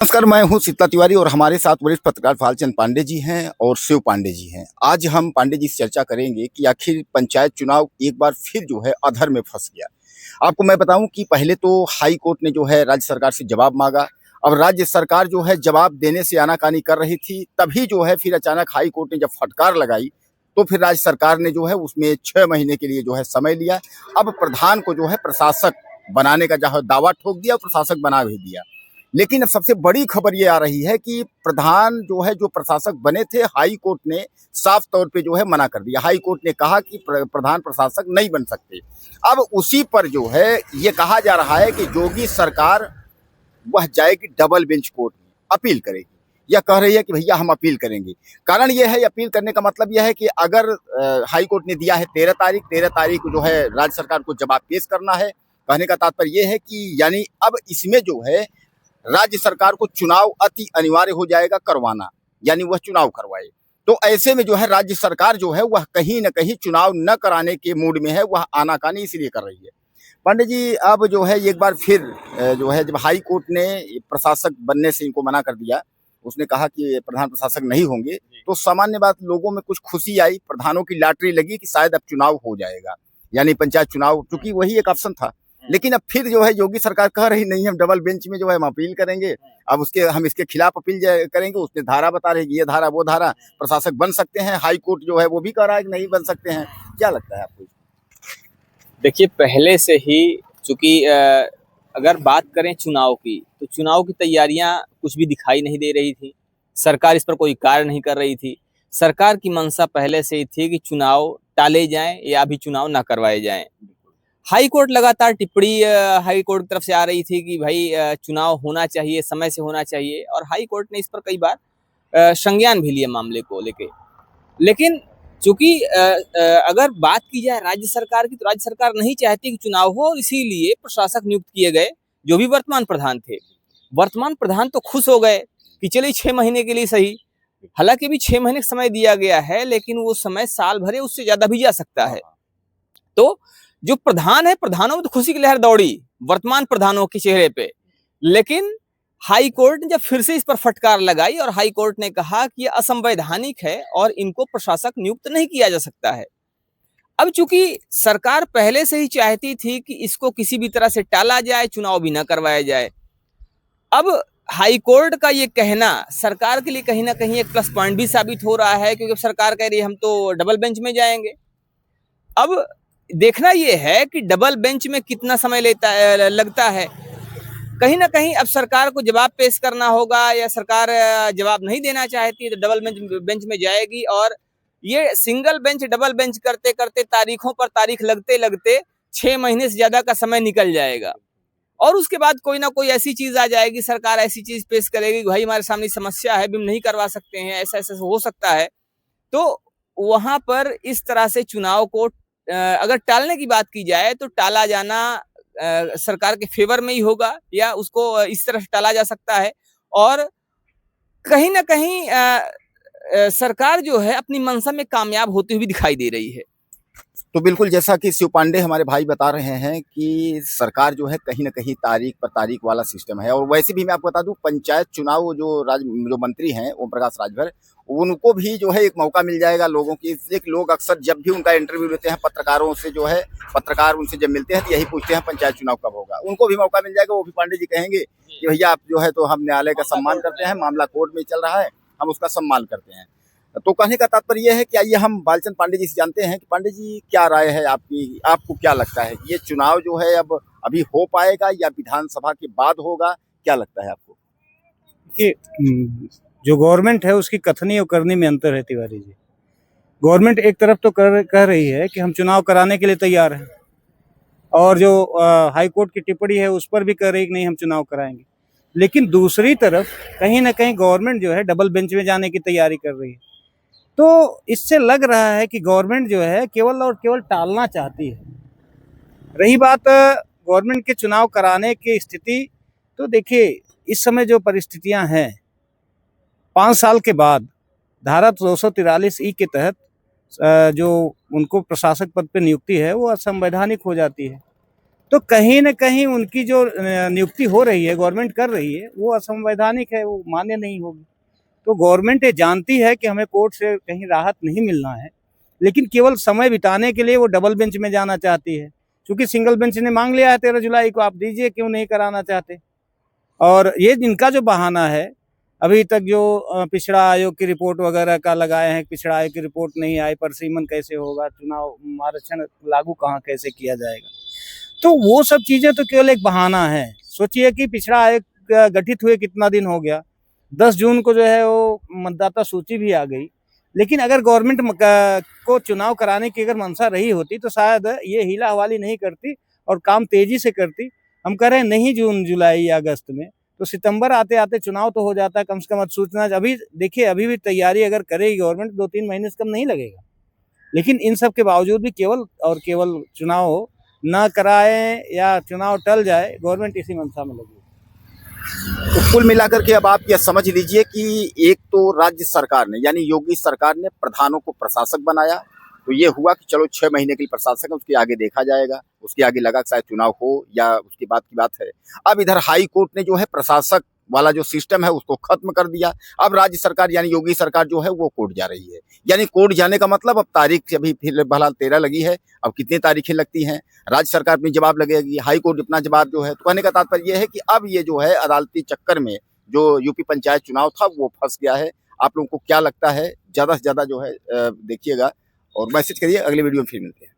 नमस्कार, मैं हूं शीतला तिवारी और हमारे साथ वरिष्ठ पत्रकार फालचंद पांडे जी हैं और शिव पांडे जी हैं। आज हम पांडे जी से चर्चा करेंगे कि आखिर पंचायत चुनाव एक बार फिर जो है अधर में फंस गया। आपको मैं बताऊं कि पहले तो हाई कोर्ट ने जो है राज्य सरकार से जवाब मांगा। अब राज्य सरकार जो है जवाब देने से आनाकानी कर रही थी, तभी जो है फिर अचानक हाई कोर्ट ने जब फटकार लगाई तो फिर राज्य सरकार ने जो है उसमें 6 महीने के लिए जो है समय लिया। अब प्रधान को जो है प्रशासक बनाने का जो है दावा ठोक दिया और प्रशासक बना भी दिया। लेकिन अब सबसे बड़ी खबर ये आ रही है कि प्रधान जो है, जो प्रशासक बने थे, हाई कोर्ट ने साफ तौर पे जो है मना कर दिया। हाई कोर्ट ने कहा कि प्रधान प्रशासक नहीं बन सकते। अब उसी पर जो है ये कहा जा रहा है कि योगी सरकार वह जाएगी डबल बेंच कोर्ट में, अपील करेगी। यह कह रही है कि भैया हम अपील करेंगे। कारण यह है, अपील करने का मतलब यह है कि अगर हाई कोर्ट ने दिया है 13 तारीख को जो है राज्य सरकार को जवाब पेश करना है। कहने का तात्पर्य यह है कि यानी अब इसमें जो है राज्य सरकार को चुनाव अति अनिवार्य हो जाएगा करवाना, यानी वह चुनाव करवाए। तो ऐसे में जो है राज्य सरकार जो है वह कहीं न कहीं चुनाव न कराने के मूड में है, वह आनाकानी इसलिए कर रही है। पांडे जी, अब जो है एक बार फिर जो है जब हाई कोर्ट ने प्रशासक बनने से इनको मना कर दिया, उसने कहा कि प्रधान प्रशासक नहीं होंगे, तो सामान्य बात लोगों में कुछ खुशी आई, प्रधानों की लॉटरी लगी कि शायद अब चुनाव हो जाएगा, यानी पंचायत चुनाव, क्योंकि वही एक ऑप्शन था। लेकिन अब फिर जो है योगी सरकार कह रही नहीं, हम डबल बेंच में जो है हम अपील करेंगे। अब हम इसके खिलाफ अपील करेंगे। उसने धारा बता रही है, ये धारा वो धारा, प्रशासक बन सकते हैं। हाई कोर्ट जो है वो भी कह रहा है कि नहीं बन सकते हैं। क्या लगता है आपको? देखिए, पहले से ही चूंकि अगर बात करें चुनाव की, तो चुनाव की तैयारियां कुछ भी दिखाई नहीं दे रही थी। सरकार इस पर कोई कार्य नहीं कर रही थी। सरकार की मंशा पहले से ही थी कि चुनाव टाले जाएं या भी चुनाव ना करवाए जाएं। हाई कोर्ट लगातार टिप्पणी हाई कोर्ट की तरफ से आ रही थी कि भाई चुनाव होना चाहिए, समय से होना चाहिए, और हाई कोर्ट ने इस पर कई बार संज्ञान भी लिया मामले को लेके। लेकिन चूंकि अगर बात की जाए राज्य सरकार की, तो राज्य सरकार नहीं चाहती कि चुनाव हो, और इसीलिए प्रशासक नियुक्त किए गए, जो भी वर्तमान प्रधान थे। वर्तमान प्रधान तो खुश हो गए कि चलिए 6 महीने के लिए सही। हालांकि भी 6 महीने का समय दिया गया है, लेकिन वो समय साल भरे उससे ज्यादा भी जा सकता है। तो जो प्रधान है, प्रधानों में तो खुशी की लहर दौड़ी वर्तमान प्रधानों के चेहरे पे। लेकिन हाई कोर्ट ने जब फिर से इस पर फटकार लगाई और हाई कोर्ट ने कहा कि यह असंवैधानिक है और इनको प्रशासक नियुक्त नहीं किया जा सकता है। अब चूंकि सरकार पहले से ही चाहती थी कि इसको किसी भी तरह से टाला जाए, चुनाव भी न करवाया जाए। अब हाई कोर्ट का ये कहना सरकार के लिए कहीं ना कहीं एक प्लस पॉइंट भी साबित हो रहा है, क्योंकि सरकार कह रही है हम तो डबल बेंच में जाएंगे। अब देखना यह है कि डबल बेंच में कितना समय लगता है। कहीं ना कहीं अब सरकार को जवाब पेश करना होगा, या सरकार जवाब नहीं देना चाहती है तो डबल बेंच में जाएगी, और ये सिंगल बेंच डबल बेंच करते करते तारीखों पर तारीख लगते लगते 6 महीने से ज्यादा का समय निकल जाएगा। और उसके बाद कोई ना कोई ऐसी चीज आ जाएगी, सरकार ऐसी चीज पेश करेगी, भाई हमारे सामने समस्या है, हम नहीं करवा सकते हैं, ऐसा ऐसा हो सकता है। तो वहां पर इस तरह से चुनाव को अगर टालने की बात की जाए तो टाला जाना सरकार के फेवर में ही होगा, या उसको इस तरह टाला जा सकता है। और कहीं ना कहीं सरकार जो है अपनी मंशा में कामयाब होती हुई दिखाई दे रही है। तो बिल्कुल जैसा कि शिव पांडे हमारे भाई बता रहे हैं कि सरकार जो है कहीं न कहीं तारीख पर तारीख वाला सिस्टम है। और वैसे भी मैं आपको बता दूं, पंचायत चुनाव जो मंत्री हैं ओम प्रकाश राजभर, उनको भी जो है एक मौका मिल जाएगा लोगों की। एक लोग अक्सर जब भी उनका इंटरव्यू लेते हैं पत्रकारों से, जो है पत्रकार उनसे जब मिलते हैं तो यही पूछते हैं पंचायत चुनाव कब होगा। उनको भी मौका मिल जाएगा। वो भी पांडे जी कहेंगे कि भैया आप जो है तो हम न्यायालय का सम्मान करते हैं, मामला कोर्ट में चल रहा है, हम उसका सम्मान करते हैं। तो कहने का तात्पर्य यह है कि आइए हम बालचंद पांडे जी से जानते हैं कि पांडे जी क्या राय है आपकी, आपको क्या लगता है ये चुनाव जो है अब अभी हो पाएगा या विधानसभा के बाद होगा? क्या लगता है आपको? कि जो गवर्नमेंट है उसकी कथनी और करनी में अंतर है तिवारी जी। गवर्नमेंट एक तरफ तो कह रही है कि हम चुनाव कराने के लिए तैयार हैं, और जो हाई कोर्ट की टिप्पणी है उस पर भी कह रही है कि नहीं हम चुनाव कराएंगे। लेकिन दूसरी तरफ कहीं ना कहीं गवर्नमेंट जो है डबल बेंच में जाने की तैयारी कर रही है। तो इससे लग रहा है कि गवर्नमेंट जो है केवल और केवल टालना चाहती है। रही बात गवर्नमेंट के चुनाव कराने की स्थिति, तो देखिए इस समय जो परिस्थितियां हैं, 5 साल के बाद धारा 243 के तहत जो उनको प्रशासक पद पर नियुक्ति है वो असंवैधानिक हो जाती है। तो कहीं न कहीं उनकी जो नियुक्ति हो रही है, गवर्नमेंट कर रही है, वो असंवैधानिक है, वो मान्य नहीं होगी। तो गवर्नमेंट ये जानती है कि हमें कोर्ट से कहीं राहत नहीं मिलना है, लेकिन केवल समय बिताने के लिए वो डबल बेंच में जाना चाहती है। क्योंकि सिंगल बेंच ने मांग लिया है 13 जुलाई को, आप दीजिए, क्यों नहीं कराना चाहते? और ये इनका जो बहाना है, अभी तक जो पिछड़ा आयोग की रिपोर्ट वगैरह का लगाए हैं, पिछड़ा आयोग की रिपोर्ट नहीं आई, परिसीमन कैसे होगा, चुनाव आरक्षण लागू कहाँ कैसे किया जाएगा, तो वो सब चीजें तो केवल एक बहाना है। सोचिए कि पिछड़ा आयोग गठित हुए कितना दिन हो गया, 10 जून को जो है वो मतदाता सूची भी आ गई। लेकिन अगर गवर्नमेंट को चुनाव कराने की अगर मंशा रही होती तो शायद ये हीला हवाली नहीं करती और काम तेजी से करती। हम कह रहे हैं नहीं जून जुलाई या अगस्त में, तो सितंबर आते आते चुनाव तो हो जाता है। कम से कम सूचना अभी देखिए, अभी भी तैयारी अगर करेगी गवर्नमेंट 2-3 महीने से कम नहीं लगेगा। लेकिन इन सब के बावजूद भी केवल और केवल चुनाव न कराए या चुनाव टल जाए, गवर्नमेंट इसी मंशा में लगी। तो कुल मिलाकर के अब आप यह समझ लीजिए कि एक तो राज्य सरकार ने यानी योगी सरकार ने प्रधानों को प्रशासक बनाया, तो ये हुआ कि चलो 6 महीने के लिए प्रशासक है, उसके आगे देखा जाएगा, उसके आगे लगा शायद चुनाव हो या उसके बाद की बात है। अब इधर हाई कोर्ट ने जो है प्रशासक वाला जो सिस्टम है उसको खत्म कर दिया। अब राज्य सरकार यानी योगी सरकार जो है वो कोर्ट जा रही है। यानी कोर्ट जाने का मतलब अब तारीख अभी फिर भला 13 लगी है, अब कितनी तारीखें लगती हैं, राज्य सरकार अपनी जवाब लगेगी, हाई कोर्ट अपना जवाब जो है। तो कहने का तात्पर्य यह है कि अब ये जो है अदालती चक्कर में जो यूपी पंचायत चुनाव था वो फंस गया है। आप लोगों को क्या लगता है, ज्यादा से ज्यादा जो है देखिएगा और मैसेज करिए। अगले वीडियो में फिर मिलते हैं।